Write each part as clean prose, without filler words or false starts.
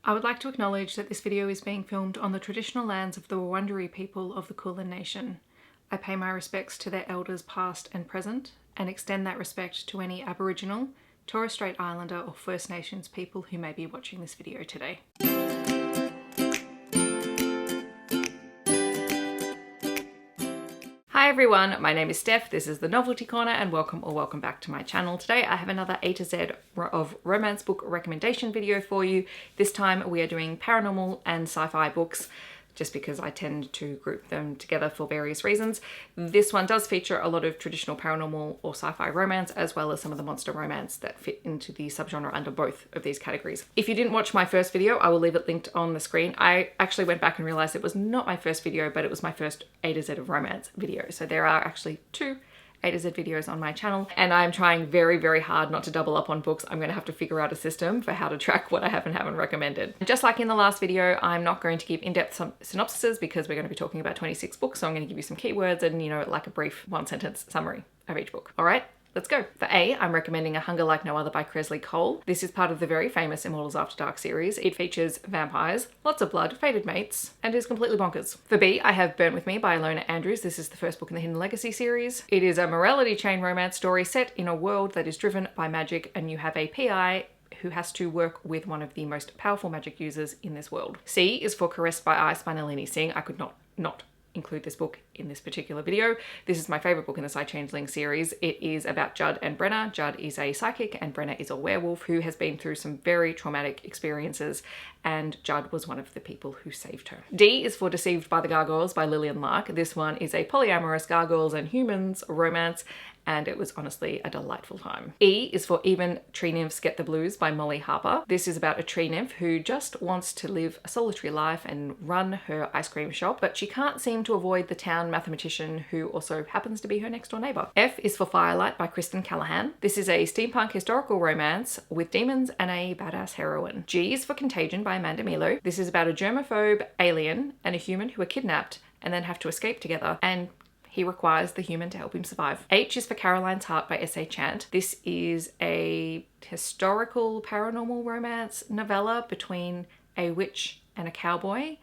I would like to acknowledge that this video is being filmed on the traditional lands of the Wurundjeri people of the Kulin Nation. I pay my respects to their elders past and present, and extend that respect to any Aboriginal, Torres Strait Islander or First Nations people who may be watching this video today. Hi everyone, my name is Steph, this is the Novelty Corner, and welcome back to my channel. Today I have another A to Z of romance book recommendation video for you. This time we are doing paranormal and sci-fi books, just because I tend to group them together for various reasons. This one does feature a lot of traditional paranormal or sci-fi romance, as well as some of the monster romance that fit into the subgenre under both of these categories. If you didn't watch my first video, I will leave it linked on the screen. I actually went back and realized it was not my first video, but it was my first A to Z of romance video. So there are actually two A to Z videos on my channel, and I'm trying very hard not to double up on books. I'm going to have to figure out a system for how to track what I have and haven't recommended. Just like in the last video, I'm not going to give in-depth synopsises because we're going to be talking about 26 books, so I'm going to give you some keywords and, like a brief one-sentence summary of each book. All right? Let's go. For A, I'm recommending A Hunger Like No Other by Kresley. This is part of the very famous Immortals After Dark series. It features vampires, lots of blood, fated mates, and is completely bonkers. For B, I have Burnt With Me by Ilona. This is the first book in the Hidden Legacy series. It is a morality chain romance story set in a world that is driven by magic, and you have a PI who has to work with one of the most powerful magic users in this world. C is for Caressed by Ice by Nalini Singh. I could not include this book in this particular video. This is my favorite book in the Psy-Changeling series. It is about Judd and Brenna. Judd is a psychic and Brenna is a werewolf who has been through some very traumatic experiences, and Judd was one of the people who saved her. D is for Deceived by the Gargoyles by Lillian Lark. This one is a polyamorous gargoyles and humans romance, and it was honestly a delightful time. E is for Even Tree Nymphs Get the Blues by Molly Harper. This is about a tree nymph who just wants to live a solitary life and run her ice cream shop, but she can't seem to avoid the town mathematician who also happens to be her next door neighbor. F is for Firelight by Kristen Callihan. This is a steampunk historical romance with demons and a badass heroine. G is for Contagion by Milo. This is about a germaphobe alien and a human who are kidnapped and then have to escape together, and he requires the human to help him survive. H is for Caroline's Heart by S.A. Chant. This is a historical paranormal romance novella between a witch and a cowboy,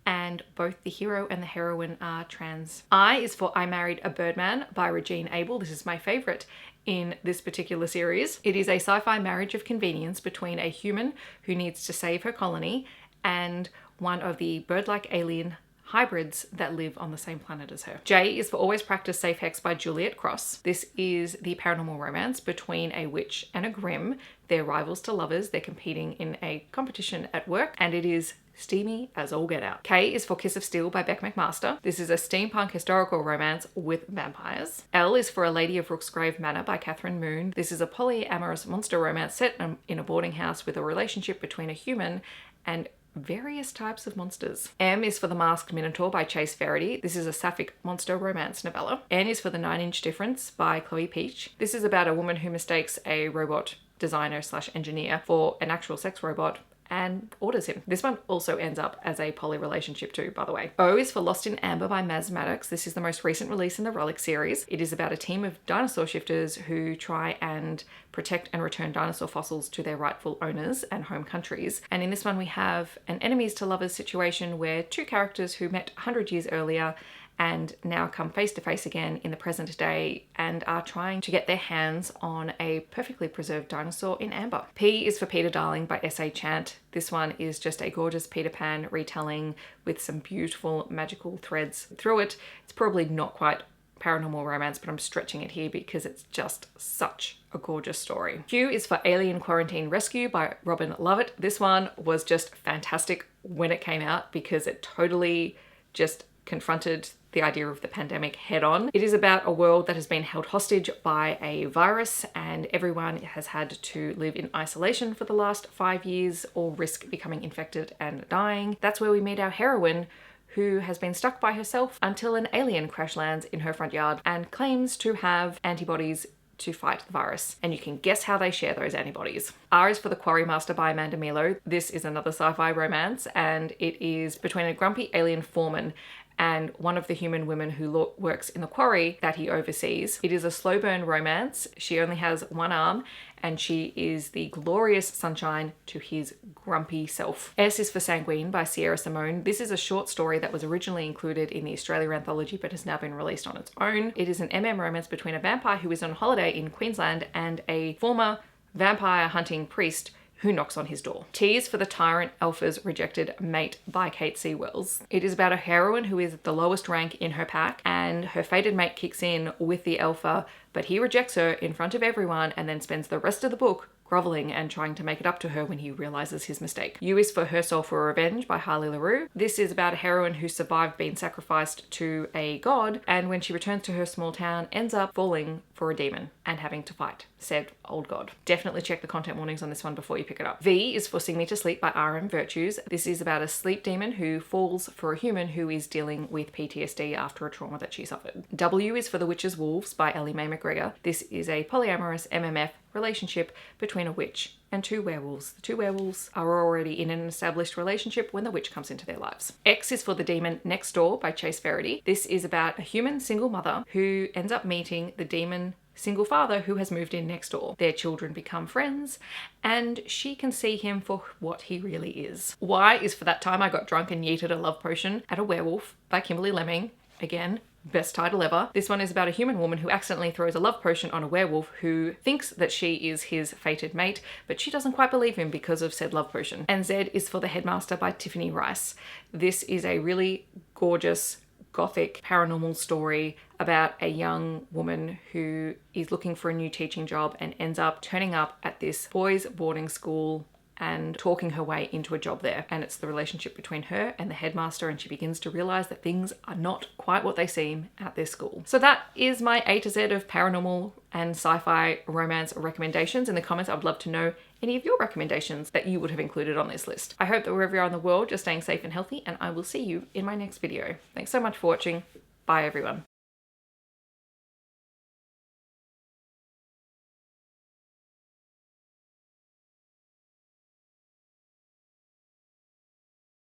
and both the hero and the heroine are trans. I is for I Married a Birdman by Regine Abel. This is my favorite in this particular series. It is a sci-fi marriage of convenience between a human who needs to save her colony and one of the bird-like alien hybrids that live on the same planet as her. J is for Always Practice Safe Hex by Juliette Cross. This is the paranormal romance between a witch and a grim. They're rivals to lovers. They're competing in a competition at work, and it is steamy as all get out. K is for Kiss of Steel by McMaster. This is a steampunk historical romance with vampires. L is for A Lady of Rooksgrave Manor by Kathryn Moon. This is a polyamorous monster romance set in a boarding house with a relationship between a human and various types of monsters. M is for The Masked Minotaur by Chace Verity. This is a sapphic monster romance novella. N is for The 9-Inch Difference by Chloe Peitsche. This is about a woman who mistakes a robot designer / engineer for an actual sex robot and orders him. This one also ends up as a poly relationship too, by the way. O is for Lost in Amber by Maddox. This is the most recent release in the Relic series. It is about a team of dinosaur shifters who try and protect and return dinosaur fossils to their rightful owners and home countries. And in this one we have an enemies to lovers situation where two characters who met 100 years earlier and now come face to face again in the present day and are trying to get their hands on a perfectly preserved dinosaur in amber. P is for Peter Darling by S.A. Chant. This one is just a gorgeous Peter Pan retelling with some beautiful magical threads through it. It's probably not quite paranormal romance, but I'm stretching it here because it's just such a gorgeous story. Q is for Alien Quarantine Rescue by Robin Lovett. This one was just fantastic when it came out because it totally just confronted the idea of the pandemic head on. It is about a world that has been held hostage by a virus, and everyone has had to live in isolation for the last 5 years or risk becoming infected and dying. That's where we meet our heroine, who has been stuck by herself until an alien crash lands in her front yard and claims to have antibodies to fight the virus. And you can guess how they share those antibodies. R is for The Quarry Master by Milo. This is another sci-fi romance, and it is between a grumpy alien foreman and one of the human women who works in the quarry that he oversees. It is a slow burn romance. She only has one arm, and she is the glorious sunshine to his grumpy self. S is for Sanguine by Sierra Simone. This is a short story that was originally included in the Australia anthology but has now been released on its own. It is an romance between a vampire who is on holiday in Queensland and a former vampire hunting priest who knocks on his door. T is for The Tyrant Alpha's Rejected Mate by Kate C. Wells. It is about a heroine who is at the lowest rank in her pack, and her fated mate kicks in with the alpha, but he rejects her in front of everyone and then spends the rest of the book groveling and trying to make it up to her when he realizes his mistake. U is for Her Soul for Revenge by Harley LaRue. This is about a heroine who survived being sacrificed to a god, and when she returns to her small town, ends up falling for a demon and having to fight said old god. Definitely check the content warnings on this one before you pick it up. V is for Sing Me to Sleep by R.M. Virtues. This is about a sleep demon who falls for a human who is dealing with PTSD after a trauma that she suffered. W is for The Witch's Wolves by Ellie Mae McGregor. This is a polyamorous MMF relationship between a witch and two werewolves. The two werewolves are already in an established relationship when the witch comes into their lives. X is for The Demon Next Door by Chace Verity. This is about a human single mother who ends up meeting the demon single father who has moved in next door. Their children become friends, and she can see him for what he really is. Y is for That Time I Got Drunk and Yeeted a Love Potion at a Werewolf by Kimberly Lemming. Again, best title ever. This one is about a human woman who accidentally throws a love potion on a werewolf who thinks that she is his fated mate, but she doesn't quite believe him because of said love potion. And Z is for The Headmaster by Tiffany Rice. This is a really gorgeous gothic paranormal story about a young woman who is looking for a new teaching job and ends up turning up at this boys' boarding school and talking her way into a job there. And it's the relationship between her and the headmaster, and she begins to realize that things are not quite what they seem at this school. So that is my A to Z of paranormal and sci-fi romance recommendations. In the comments, I would love to know any of your recommendations that you would have included on this list. I hope that wherever you are in the world, you're staying safe and healthy, and I will see you in my next video. Thanks so much for watching. Bye everyone.